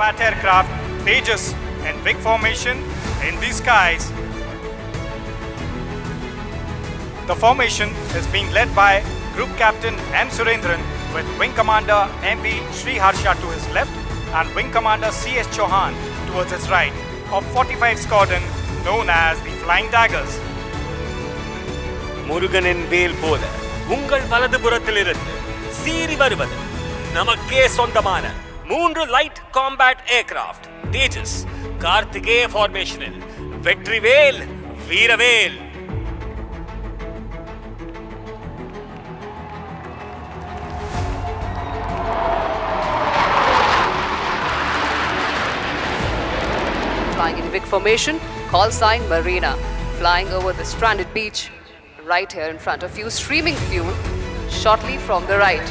combat aircraft Tejas in big formation in the skies. The formation is being led by Group Captain M. Surendran with Wing Commander M.V. Sriharsha to his left and Wing Commander C.S. Chauhan towards his right of 45 Squadron known as the Flying Daggers. முருகனின் வேல் போல உங்கள் வலதுபுறத்திலிருந்து சீறி வருவது நமக்கே சொந்தமான 3 light combat aircraft தேஜஸ் கார்த்திகேய ஃபார்மேஷனில் வெற்றிவேல் வீரவேல். Flying in big formation, call sign Marina, flying over the stranded beach, right here in front of you, streaming fuel, shortly from the right.